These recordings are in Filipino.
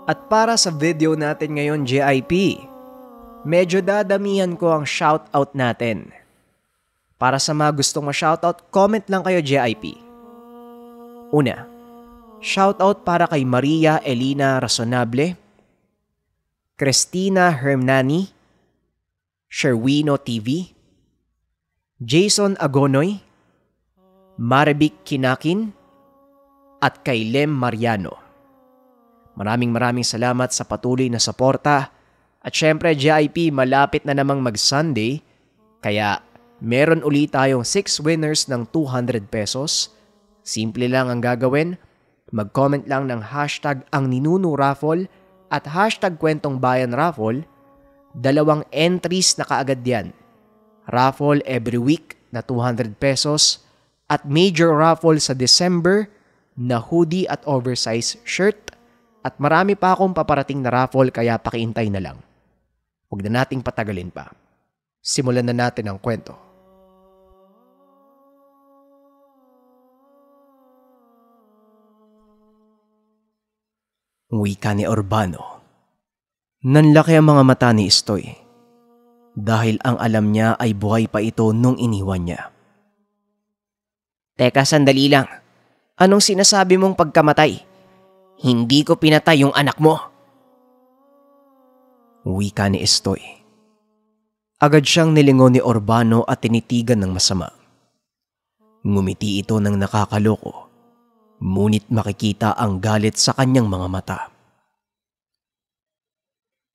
At para sa video natin ngayon, JIP, medyo dadamihan ko ang shoutout natin. Para sa mga gustong ma-shoutout, comment lang kayo, JIP. Una, shoutout para kay Maria Elina Razonable, Cristina Hermnani, Sherwino TV, Jason Agonoy, Maribik Kinakin, at kay Lem Mariano. Maraming salamat sa patuloy na suporta. At syempre JIP, malapit na namang mag-Sunday, kaya meron ulit tayong 6 winners ng 200 pesos. Simple lang ang gagawin, mag-comment lang ng hashtag ang Ninuno Raffle at hashtag Kwentong Bayan Raffle. 2 entries na kaagad yan. Raffle every week na 200 pesos at major raffle sa December na hoodie at oversize shirt. At marami pa akong paparating na raffle kaya pakiintay na lang. Huwag na nating patagalin pa. Simulan na natin ang kwento. Wika ni Urbano. Nanlaki ang mga mata ni Istoy dahil ang alam niya ay buhay pa ito nung iniwan niya. Teka, sandali lang. Anong sinasabi mong pagkamatay? Hindi ko pinatay yung anak mo. Wika ni Istoy. Agad siyang nilingon ni Urbano at tinitigan ng masama. Ngumiti ito ng nakakaloko, ngunit makikita ang galit sa kanyang mga mata.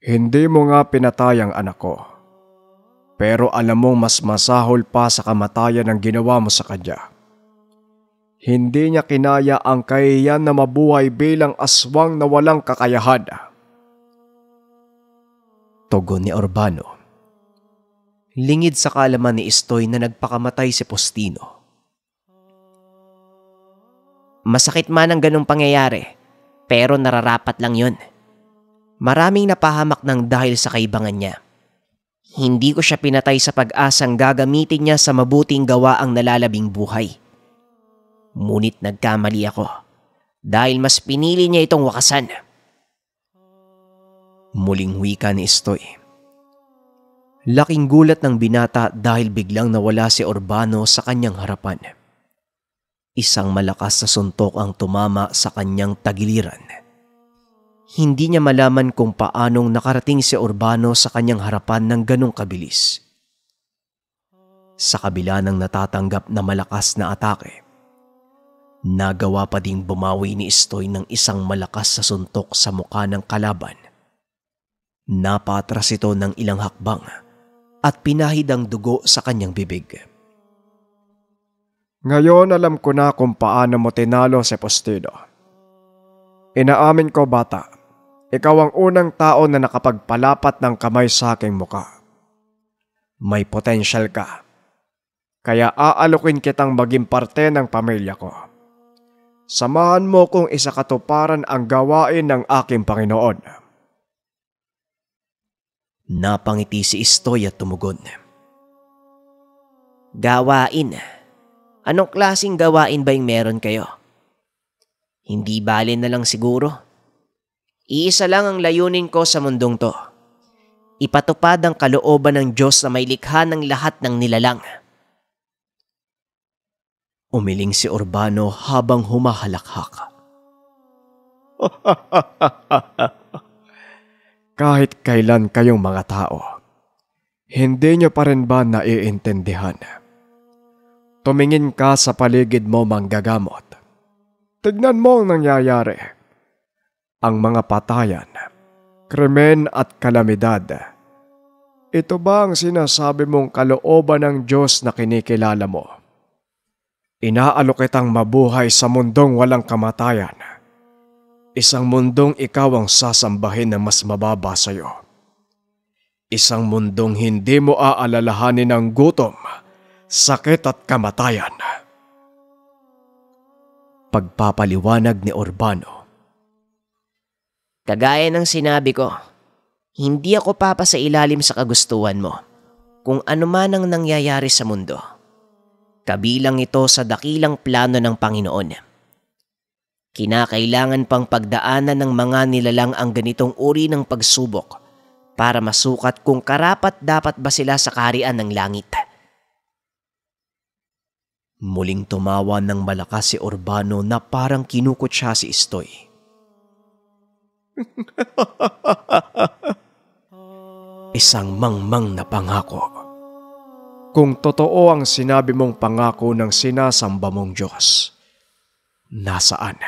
Hindi mo nga pinatay ang anak ko. Pero alam mong mas masahol pa sa kamatayan ang ginawa mo sa kanya. Hindi niya kinaya ang kahihiyan na mabuhay bilang aswang na walang kakayahan. Tugon ni Urbano. Lingid sa kaalaman ni Istoy na nagpakamatay si Postino. Masakit man ang ganong pangyayari, pero nararapat lang yun. Maraming napahamak ng dahil sa kaibangan niya. Hindi ko siya pinatay sa pag-asang gagamitin niya sa mabuting gawa ang nalalabing buhay. Ngunit nagkamali ako dahil mas pinili niya itong wakasan. Muling wika ni Istoy. Laking gulat ng binata dahil biglang nawala si Urbano sa kanyang harapan. Isang malakas na suntok ang tumama sa kanyang tagiliran. Hindi niya malaman kung paanong nakarating si Urbano sa kanyang harapan ng ganong kabilis. Sa kabila ng natatanggap na malakas na atake, nagawa pa ding bumawi ni Istoy ng isang malakas na suntok sa mukha ng kalaban. Napatras ito ng ilang hakbang at pinahid ang dugo sa kanyang bibig. Ngayon alam ko na kung paano mo tinalo si Postino. Inaamin ko, bata, ikaw ang unang tao na nakapagpalapat ng kamay sa aking mukha. May potensyal ka, kaya aalukin kitang maging parte ng pamilya ko. Samahan mo kung isakatuparan ang gawain ng aking Panginoon. Napangiti si Istoy at tumugon. Gawain? Anong klaseng gawain ba yung meron kayo? Hindi bale na lang siguro. Iisa lang ang layunin ko sa mundong to. Ipatupad ang kalooban ng Diyos na may likha ng lahat ng nilalang. Umiling si Urbano habang humahalakhak. Kahit kailan kayong mga tao, hindi niyo pa rin ba naiintindihan? Tumingin ka sa paligid mo, manggagamot. Tignan mo ang nangyayari. Ang mga patayan, krimen at kalamidad. Ito ba ang sinasabi mong kalooban ng Diyos na kinikilala mo? Inaalok kitang mabuhay sa mundong walang kamatayan. Isang mundong ikaw ang sasambahin na mas mababa sa iyo. Isang mundong hindi mo aalalahanin ng gutom, sakit at kamatayan. Pagpapaliwanag ni Urbano. Kagaya ng sinabi ko, hindi ako papasailalim sa kagustuhan mo kung ano man ang nangyayari sa mundo. Kabilang ito sa dakilang plano ng Panginoon. Kinakailangan pang pagdaanan ng mga nilalang ang ganitong uri ng pagsubok para masukat kung karapat-dapat ba sila sa kaharian ng langit. Muling tumawa ng malakas si Urbano na parang kinukutya si Istoy. Isang mangmang na pangako. Kung totoo ang sinabi mong pangako ng sinasamba mong Diyos, nasaan?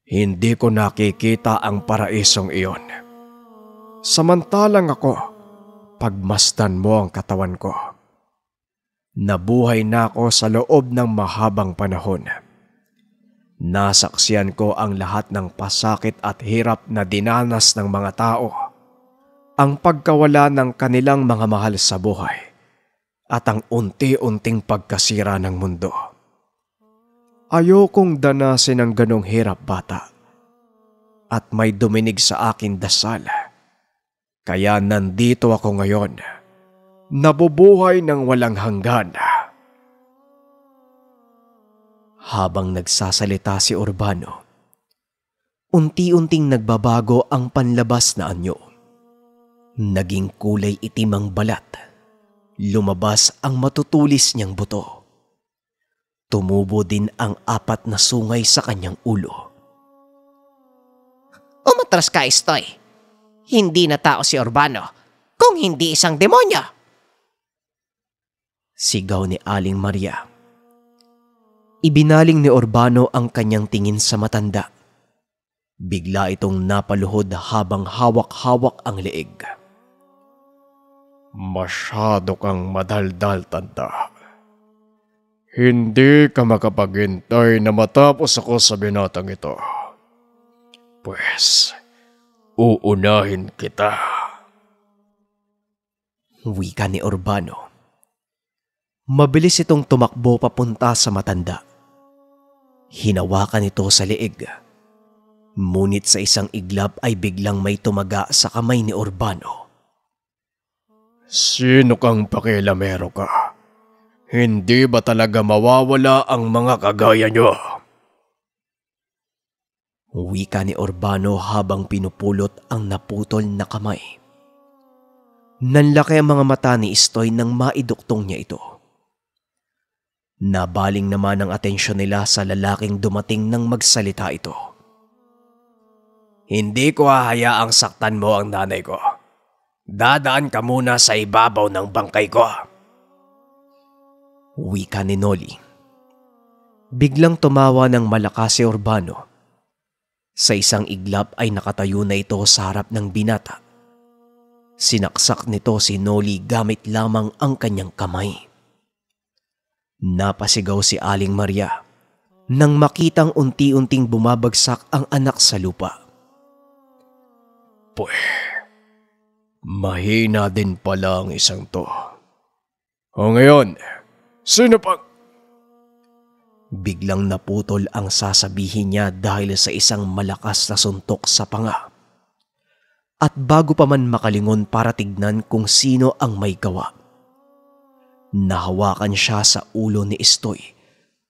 Hindi ko nakikita ang paraisong iyon. Samantalang ako, pagmasdan mo ang katawan ko. Nabuhay na ako sa loob ng mahabang panahon. Nasaksiyan ko ang lahat ng pasakit at hirap na dinanas ng mga tao, ang pagkawala ng kanilang mga mahal sa buhay, at ang unti-unting pagkasira ng mundo. Ayokong danasin ang ganong hirap, bata. At may duminig sa akin dasal. Kaya nandito ako ngayon, nabubuhay ng walang hanggan. Habang nagsasalita si Urbano, unti-unting nagbabago ang panlabas na anyo. Naging kulay itim ang balat. Lumabas ang matutulis niyang buto. Tumubo din ang 4 na sungay sa kanyang ulo. Umatras ka, Istoy. Hindi na tao si Urbano, kung hindi isang demonyo. Sigaw ni Aling Maria. Ibinaling ni Urbano ang kanyang tingin sa matanda. Bigla itong napaluhod habang hawak-hawak ang leeg. Masyado kang madaldal, tanda. Hindi ka makapaghintay na matapos ako sa binatang ito. Pues, uunahin kita. Wika ni Urbano. Mabilis itong tumakbo papunta sa matanda. Hinawakan ito sa leeg. Ngunit sa isang iglap ay biglang may tumaga sa kamay ni Urbano. Sino kang pakialamero ka? Hindi ba talaga mawawala ang mga kagaya nyo? Wika ni Urbano habang pinupulot ang naputol na kamay. Nanlaki ang mga mata ni Istoy nang maiduktong niya ito. Nabaling naman ang atensyon nila sa lalaking dumating nang magsalita ito. Hindi ko hahayaang saktan mo ang nanay ko. Dadaan ka muna sa ibabaw ng bangkay ko. Wika ni Noli. Biglang tumawa ng malakas si Urbano. Sa isang iglap ay nakatayo na ito sa harap ng binata. Sinaksak nito si Noli gamit lamang ang kanyang kamay. Napasigaw si Aling Maria nang makitang unti-unting bumabagsak ang anak sa lupa. Mahina din pala ang isang to. O ngayon, sino pa? Biglang naputol ang sasabihin niya dahil sa isang malakas na suntok sa panga. At bago pa man makalingon para tignan kung sino ang may gawa, nahawakan siya sa ulo ni Istoy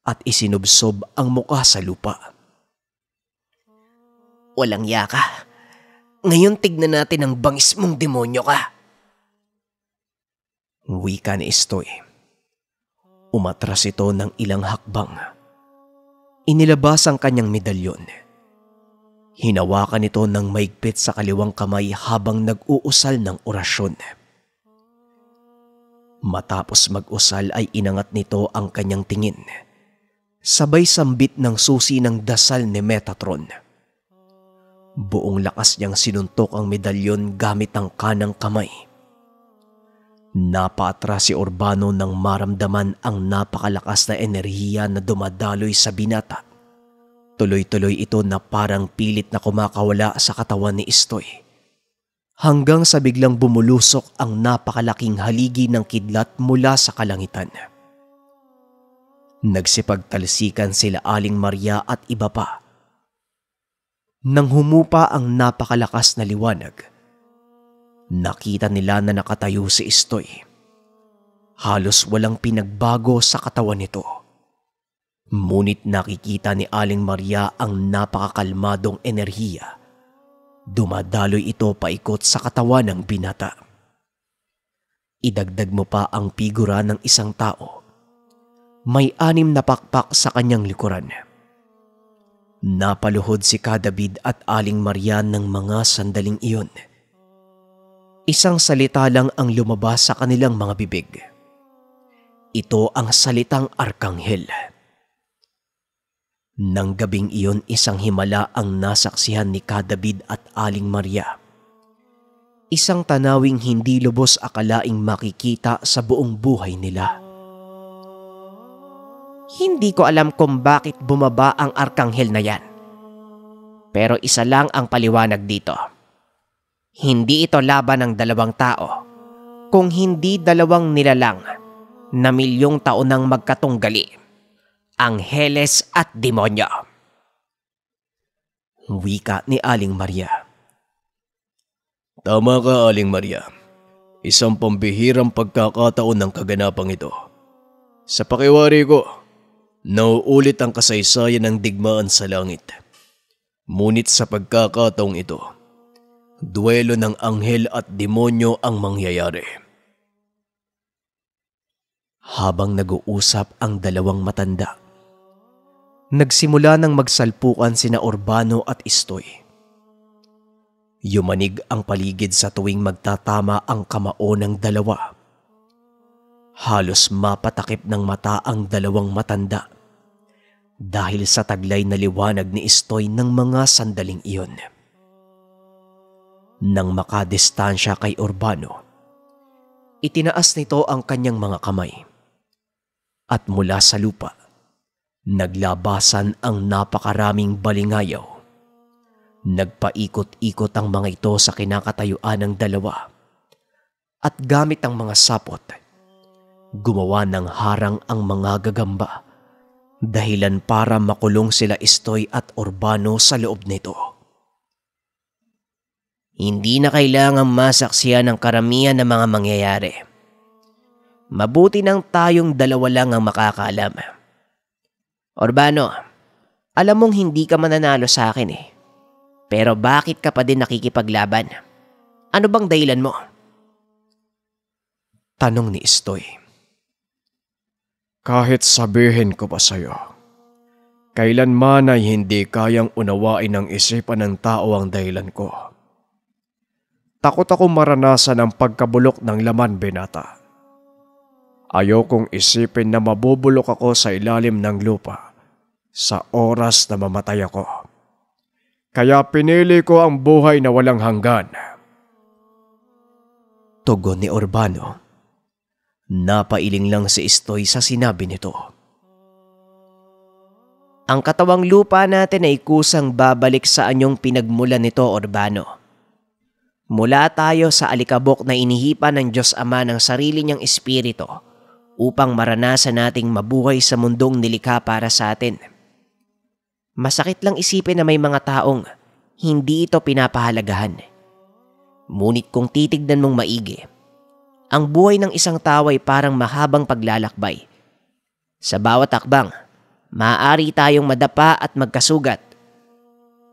at isinubsob ang muka sa lupa. Walang yaka. Ngayon tignan natin ang bangis mong demonyo ka. Wika ni Istoy. Umatras ito ng ilang hakbang. Inilabas ang kanyang medalyon. Hinawakan ito ng maigpit sa kaliwang kamay habang nag-uusal ng orasyon. Matapos mag-usal ay inangat nito ang kanyang tingin. Sabay sambit ng susi ng dasal ni Metatron. Buong lakas niyang sinuntok ang medalyon gamit ang kanang kamay. Napaatras si Urbano nang maramdaman ang napakalakas na enerhiya na dumadaloy sa binata. Tuloy-tuloy ito na parang pilit na kumakawala sa katawan ni Istoy. Hanggang sa biglang bumulusok ang napakalaking haligi ng kidlat mula sa kalangitan. Nagsipagtalsikan sila Aling Maria at iba pa. Nang humupa ang napakalakas na liwanag, nakita nila na nakatayo si Istoy. Halos walang pinagbago sa katawan nito. Ngunit nakikita ni Aling Maria ang napakakalmadong enerhiya. Dumadaloy ito paikot sa katawan ng binata. Idagdag mo pa ang figura ng isang tao. May 6 na pakpak sa kanyang likuran. Napaluhod si David at Aling Maria ng mga sandaling iyon. Isang salita lang ang lumabas sa kanilang mga bibig. Ito ang salitang Arkanghel. Nang gabing iyon, isang himala ang nasaksihan ni David at Aling Maria. Isang tanawing hindi lubos akalaing makikita sa buong buhay nila. Hindi ko alam kung bakit bumaba ang Arkanghel na yan. Pero isa lang ang paliwanag dito. Hindi ito laban ng 2 tao, kung hindi 2 nilalang na milyong taon nang magkatunggali, angheles at demonyo. Wika ni Aling Maria. Tama ka, Aling Maria. Isang pambihirang pagkakataon ng kaganapang ito. Sa pakiwari ko, nauulit ang kasaysayan ng digmaan sa langit. Ngunit sa pagkakataong ito, duwelo ng anghel at demonyo ang mangyayari. Habang nag-uusap ang 2 matanda, nagsimula ng magsalpukan sina Urbano at Istoy. Yumanig ang paligid sa tuwing magtatama ang kamao ng 2. Halos mapatakip ng mata ang 2 matanda dahil sa taglay na liwanag ni Istoy ng mga sandaling iyon. Nang makadistansya kay Urbano, itinaas nito ang kanyang mga kamay at mula sa lupa, naglabasan ang napakaraming balingayaw. Nagpaikot-ikot ang mga ito sa kinakatayuan ng 2 at gamit ang mga sapot, gumawa ng harang ang mga gagamba, dahilan para makulong sila Istoy at Urbano sa loob nito. Hindi na kailangang masaksiyan ng karamihan ng mga mangyayari. Mabuti nang tayong 2 lang ang makakaalam. Urbano, alam mong hindi ka mananalo sa akin eh. Pero bakit ka pa din nakikipaglaban? Ano bang dahilan mo? Tanong ni Istoy. Kahit sabihin ko pa sa'yo, kailanman ay hindi kayang unawain ng isipan ng tao ang dahilan ko. Takot ako maranasan ang pagkabulok ng laman, binata. Ayokong isipin na mabubulok ako sa ilalim ng lupa sa oras na mamatay ako. Kaya pinili ko ang buhay na walang hanggan. Tugon ni Urbano. Napailing lang si Istoy sa sinabi nito. Ang katawang lupa natin ay kusang babalik sa anyong pinagmulan nito, Urbano. Mula tayo sa alikabok na inihipan ng Diyos Ama ng sarili niyang espiritu upang maranasan nating mabuhay sa mundong nilikha para sa atin. Masakit lang isipin na may mga taong hindi ito pinapahalagahan. Ngunit kung titignan mong maigi, ang buhay ng isang tao ay parang mahabang paglalakbay. Sa bawat akbang, maaari tayong madapa at magkasugat.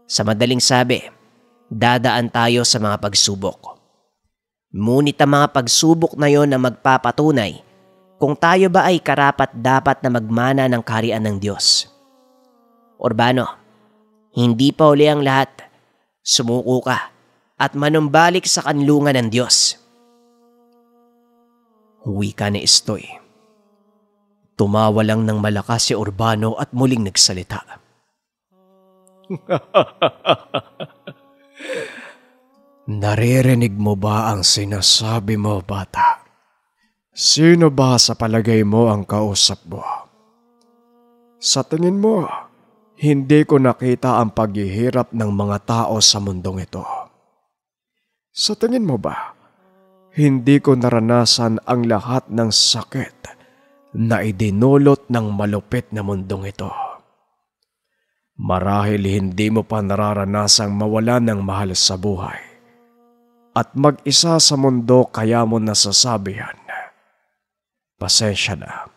Sa madaling sabi, dadaan tayo sa mga pagsubok. Ngunit ang mga pagsubok na yon na magpapatunay kung tayo ba ay karapat-dapat na magmana ng kaharian ng Diyos. Urbano, hindi pa uli ang lahat. Sumuko ka at manumbalik sa kanlungan ng Diyos. Wika ni Istoy. Tumawa lang ng malakas si Urbano at muling nagsalita. Naririnig mo ba ang sinasabi mo, bata? Sino ba sa palagay mo ang kausap mo? Sa tingin mo, hindi ko nakita ang paghihirap ng mga tao sa mundong ito. Sa tingin mo ba, hindi ko naranasan ang lahat ng sakit na idinulot ng malupit na mundong ito? Marahil hindi mo pa nararanasang mawala ng mahal sa buhay at mag-isa sa mundo kaya mo nasasabihan, pasensya na,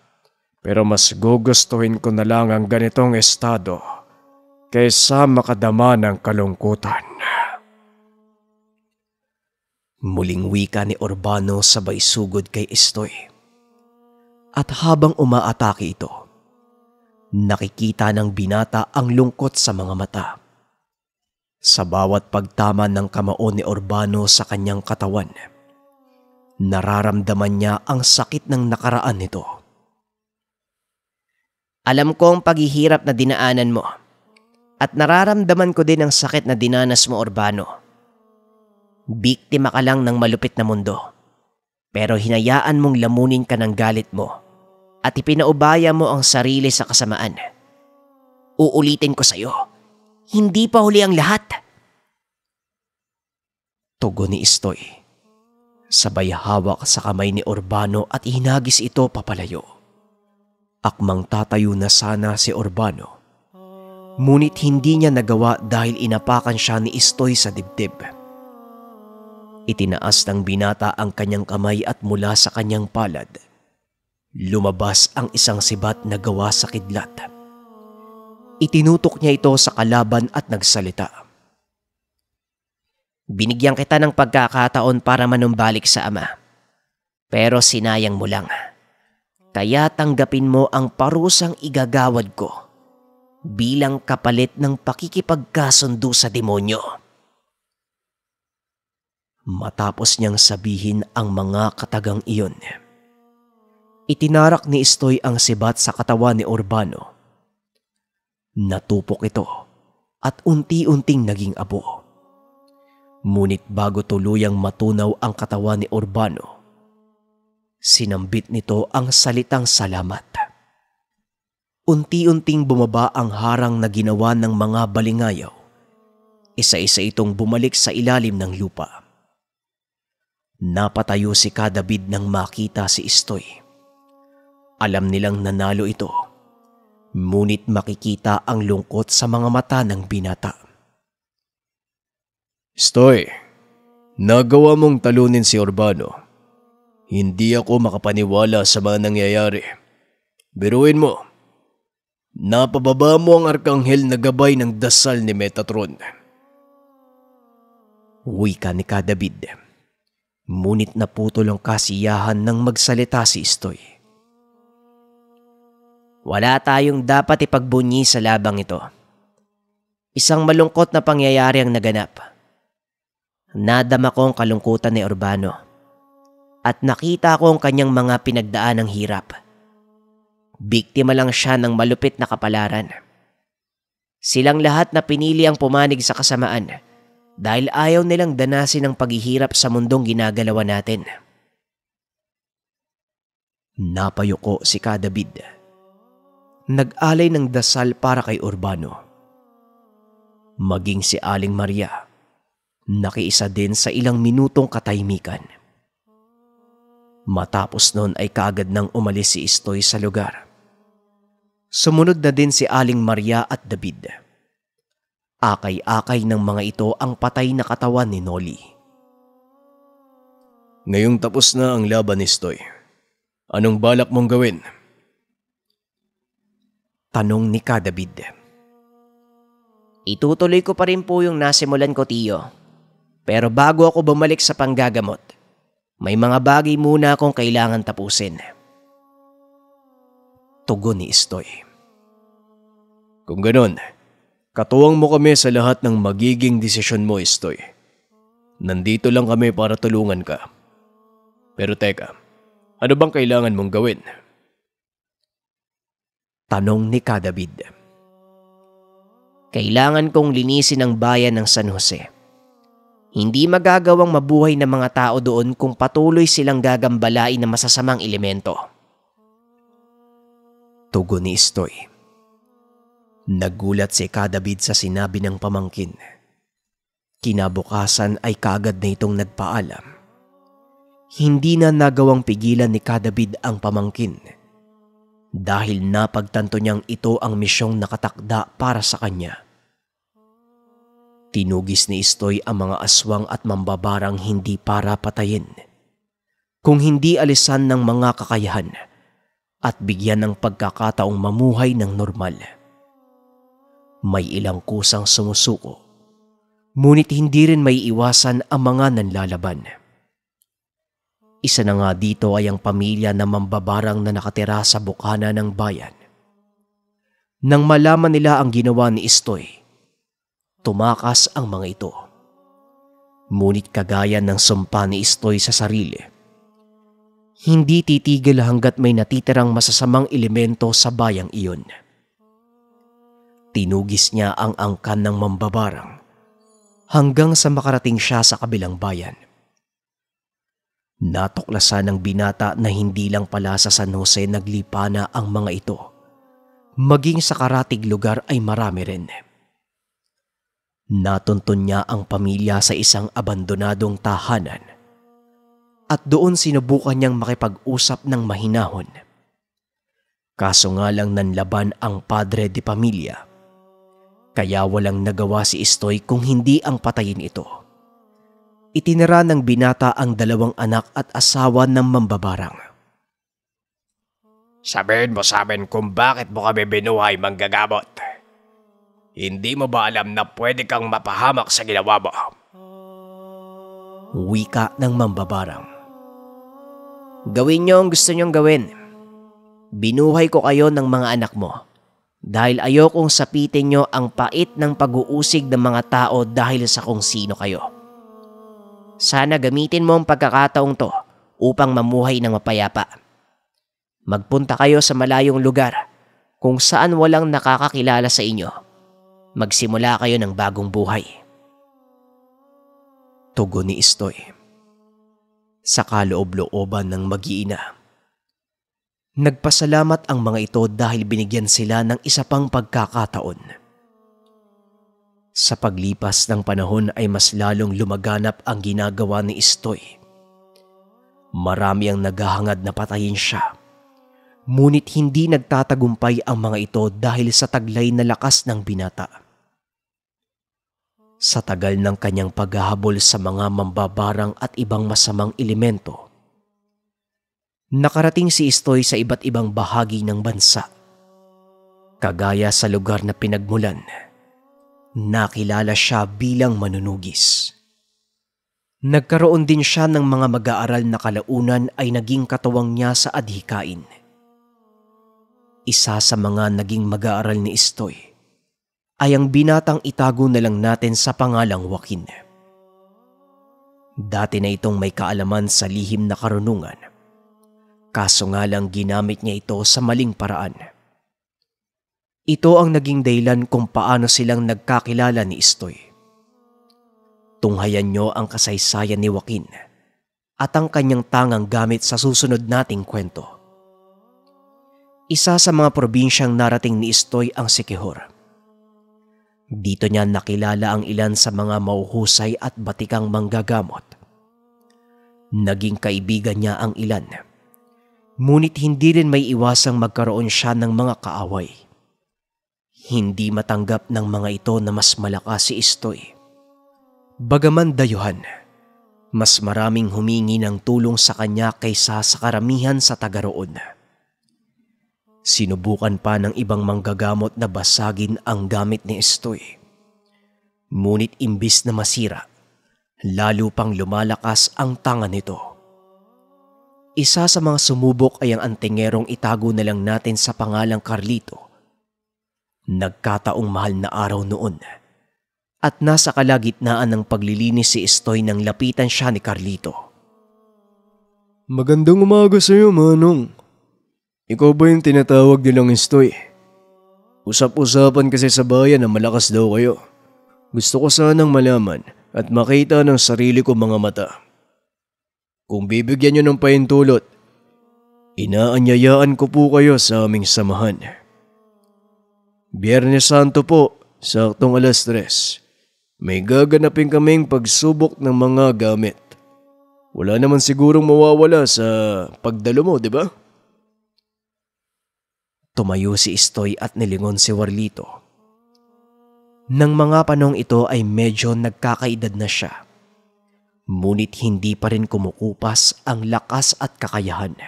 Pero mas gugustuhin ko na lang ang ganitong estado kaysa makadama ng kalungkutan. Muling wika ni Urbano sabay sugod kay Estoy. At habang umaatake ito, nakikita ng binata ang lungkot sa mga mata. Sa bawat pagtama ng kamao ni Urbano sa kanyang katawan, nararamdaman niya ang sakit ng nakaraan nito. Alam ko ang paghihirap na dinaanan mo at nararamdaman ko din ang sakit na dinanas mo, Urbano. Biktima ka lang ng malupit na mundo, pero hinayaan mong lamunin ka ng galit mo at ipinaubaya mo ang sarili sa kasamaan. Uulitin ko sa'yo, hindi pa huli ang lahat. Tugon ni Estoy. Sabay hawak sa kamay ni Urbano at hinagis ito papalayo. Akmang tatayo na sana si Urbano. Ngunit hindi niya nagawa dahil inapakan siya ni Estoy sa dibdib. Itinaas ng binata ang kanyang kamay at mula sa kanyang palad, lumabas ang isang sibat na gawa sa kidlat. Itinutok niya ito sa kalaban at nagsalita. Binigyan kita ng pagkakataon para manumbalik sa ama, pero sinayang mo lang. Kaya tanggapin mo ang parusang igagawad ko bilang kapalit ng pakikipagkasundo sa demonyo. Matapos niyang sabihin ang mga katagang iyon, itinarak ni Estoy ang sibat sa katawan ni Urbano. Natupok ito at unti-unting naging abo. Ngunit bago tuluyang matunaw ang katawan ni Urbano, sinambit nito ang salitang salamat. Unti-unting bumaba ang harang na ginawa ng mga balingayaw. Isa-isa itong bumalik sa ilalim ng lupa. Napatayo si Kadabid nang makita si Estoy. Alam nilang nanalo ito, ngunit makikita ang lungkot sa mga mata ng binata. Estoy, nagawa mong talunin si Urbano. Hindi ako makapaniwala sa mga nangyayari. Biruin mo, napababa mo ang arkanghel na gabay ng dasal ni Metatron. Wika ni Kadabid. Ngunit naputol ang kasiyahan nang magsalita si Estoy. Wala tayong dapat ipagbunyi sa labang ito. Isang malungkot na pangyayari ang naganap. Nadama ko ang kalungkutan ni Urbano at nakita ko ang kanyang mga pinagdaan ng hirap. Biktima lang siya ng malupit na kapalaran. Silang lahat na pinili ang pumanig sa kasamaan dahil ayaw nilang danasin ang paghihirap sa mundong ginagalawan natin. Napayuko si Kadabid. Nag-alay ng dasal para kay Urbano. Maging si Aling Maria, nakiisa din sa ilang minutong katahimikan. Matapos noon ay kaagad nang umalis si Estoy sa lugar. Sumunod na din si Aling Maria at David. Akay-akay ng mga ito ang patay na katawan ni Noli. Ngayong tapos na ang laban ni Estoy, anong balak mong gawin? Tanong ni Kadabid. Itutuloy ko pa rin po yung nasimulan ko, Tiyo. Pero bago ako bumalik sa panggagamot, may mga bagay muna akong kailangan tapusin. Tugon ni Estoy. Kung ganon, katuwang mo kami sa lahat ng magiging desisyon mo, Estoy. Nandito lang kami para tulungan ka. Pero teka, ano bang kailangan mong gawin? Tanong ni Kadabid. Kailangan kong linisin ang bayan ng San Jose. Hindi magagawang mabuhay ng mga tao doon kung patuloy silang gagambalain ng masasamang elemento. Tugon ni Estoy. Nagulat si Kadabid sa sinabi ng pamangkin. Kinabukasan ay kaagad na itong nagpaalam. Hindi na nagawang pigilan ni Kadabid ang pamangkin dahil napagtanto niyang ito ang misyong nakatakda para sa kanya. Tinugis ni Estoy ang mga aswang at mambabarang hindi para patayin, kung hindi alisan ng mga kakayahan at bigyan ng pagkakataong mamuhay ng normal. May ilang kusang sumusuko, ngunit hindi rin may iwasan ang mga nanlalaban. Isa na nga dito ay ang pamilya na mambabarang na nakatira sa bukana ng bayan. Nang malaman nila ang ginawa ni Istoy, tumakas ang mga ito. Ngunit kagaya ng sumpa ni Istoy sa sarili, hindi titigil hanggat may natitirang masasamang elemento sa bayang iyon. Tinugis niya ang angkan ng mambabarang hanggang sa makarating siya sa kabilang bayan. Natuklasan ng binata na hindi lang pala sa San Jose naglipa na ang mga ito, maging sa karatig lugar ay marami rin. Natuntun niya ang pamilya sa isang abandonadong tahanan at doon sinubukan niyang makipag-usap ng mahinahon. Kaso nga lang nanlaban ang padre de pamilya, kaya walang nagawa si Istoy kung hindi ang patayin ito. Itinira ng binata ang 2 anak at asawa ng mambabarang. Sabihin mo sa amin kung bakit mo kami binuhay, manggagamot. Hindi mo ba alam na pwede kang mapahamak sa ginawa mo? Wika ng mambabarang. Gawin niyo ang gusto niyong gawin. Binuhay ko kayo ng mga anak mo dahil ayokong sapitin niyo ang pait ng pag-uusig ng mga tao dahil sa kung sino kayo. Sana gamitin mo ang pagkakataong to upang mamuhay ng mapayapa. Magpunta kayo sa malayong lugar kung saan walang nakakakilala sa inyo. Magsimula kayo ng bagong buhay. Tugon ni Istoy. Sa kaloob-looban ng mag-iina, nagpasalamat ang mga ito dahil binigyan sila ng isa pang pagkakataon. Sa paglipas ng panahon ay mas lalong lumaganap ang ginagawa ni Istoy. Marami ang naghahangad na patayin siya, ngunit hindi nagtatagumpay ang mga ito dahil sa taglay na lakas ng binata. Sa tagal ng kanyang paghahabol sa mga mambabarang at ibang masamang elemento, nakarating si Istoy sa iba't ibang bahagi ng bansa. Kagaya sa lugar na pinagmulan, nakilala siya bilang manunugis. Nagkaroon din siya ng mga mag-aaral na kalaunan ay naging katuwang niya sa adhikain. Isa sa mga naging mag-aaral ni Istoy ay ang binatang itago na lang natin sa pangalang Joaquin. Dati na itong may kaalaman sa lihim na karunungan, kaso nga lang ginamit niya ito sa maling paraan. Ito ang naging dahilan kung paano silang nagkakilala ni Istoy. Tunghayan niyo ang kasaysayan ni Joaquin at ang kanyang tangang gamit sa susunod nating kwento. Isa sa mga probinsyang narating ni Istoy ang Siquijor. Dito niya nakilala ang ilan sa mga mauhusay at batikang manggagamot. Naging kaibigan niya ang ilan, ngunit hindi rin may iwasang magkaroon siya ng mga kaaway. Hindi matanggap ng mga ito na mas malakas si Istoy. Bagaman dayuhan, mas maraming humingi ng tulong sa kanya kaysa sa karamihan sa taga-roon. Sinubukan pa ng ibang manggagamot na basagin ang gamit ni Istoy. Ngunit imbis na masira, lalo pang lumalakas ang tanga nito. Isa sa mga sumubok ay ang antingerong itago na lang natin sa pangalang Carlito. Nagkataong mahal na araw noon at nasa kalagitnaan ng paglilinis si Istoy nang lapitan siya ni Carlito. Magandang umaga sa iyo, Manong. Ikaw ba yung tinatawag nilang Istoy? Usap-usapan kasi sa bayan na malakas daw kayo. Gusto ko sanang malaman at makita ng sarili ko mga mata. Kung bibigyan niyo ng pahintulot, inaanyayaan ko po kayo sa aming samahan. Biyernes Santo po, saktong 3:00. May gaganapin kaming pagsubok ng mga gamit. Wala naman sigurong mawawala sa pagdalo mo, di ba? Tumayo si Istoy at nilingon si Warlito. Nang mga panong ito ay medyo nagkakaedad na siya, ngunit hindi pa rin kumukupas ang lakas at kakayahan.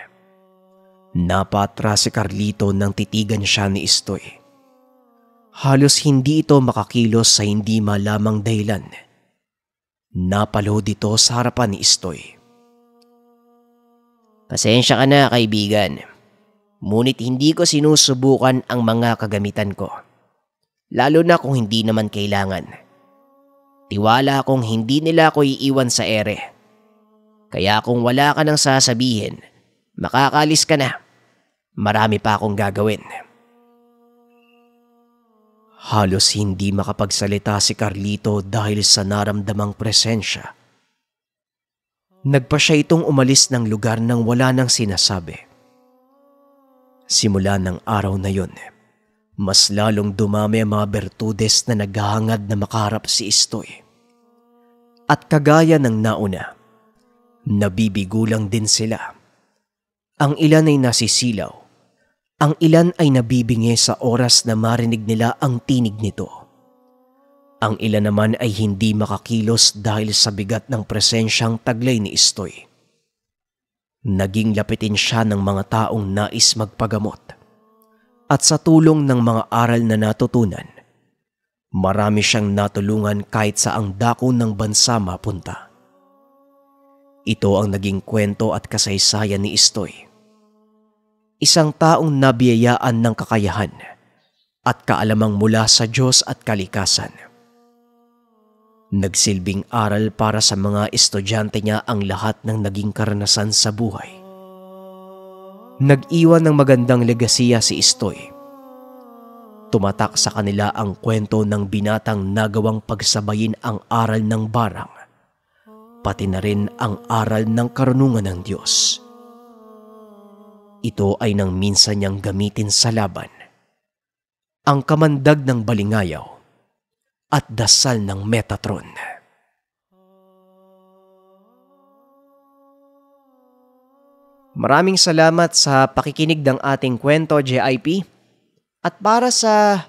Napatras si Carlito nang titigan siya ni Istoy. Halos hindi ito makakilos sa hindi malamang dahilan. Napalo dito sa harapan ni Istoy. Pasensya ka na, kaibigan. Ngunit hindi ko sinusubukan ang mga kagamitan ko. Lalo na kung hindi naman kailangan. Tiwala akong hindi nila ako iiwan sa ere. Kaya kung wala ka nang sasabihin, makakalis ka na. Marami pa akong gagawin. Halos hindi makapagsalita si Carlito dahil sa naramdamang presensya. Nagpa siya itong umalis ng lugar nang wala nang sinasabi. Simula ng araw na yon, mas lalong dumami ang mga bertudes na naghahangad na makaharap si Istoy. At kagaya ng nauna, nabibigulang din sila. Ang ilan ay nasisilaw. Ang ilan ay nabibingi sa oras na marinig nila ang tinig nito. Ang ilan naman ay hindi makakilos dahil sa bigat ng presensyang taglay ni Istoy. Naging lapitin siya ng mga taong nais magpagamot. At sa tulong ng mga aral na natutunan, marami siyang natulungan kahit sa ang dako ng bansa mapunta. Ito ang naging kwento at kasaysayan ni Istoy. Isang taong nabiyayaan ng kakayahan at kaalamang mula sa Diyos at kalikasan. Nagsilbing aral para sa mga estudyante niya ang lahat ng naging karanasan sa buhay. Nag-iwan ng magandang legasiya si Istoy. Tumatak sa kanila ang kwento ng binatang nagawang pagsabayin ang aral ng barang, pati na rin ang aral ng karunungan ng Diyos. Ito ay nang minsan niyang gamitin sa laban, ang kamandag ng Balingayaw at dasal ng Metatron. Maraming salamat sa pakikinig ng ating kwento, JIP. At para sa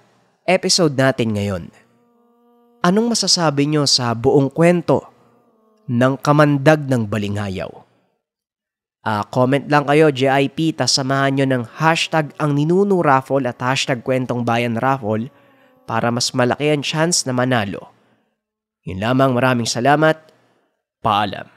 episode natin ngayon, anong masasabi niyo sa buong kwento ng kamandag ng Balingayaw? Comment lang kayo, JIP, tas samahan nyo ng hashtag ang Ninuno Raffle at hashtag Kwentong Bayan Raffle para mas malaki ang chance na manalo. Yun lamang, maraming salamat. Paalam.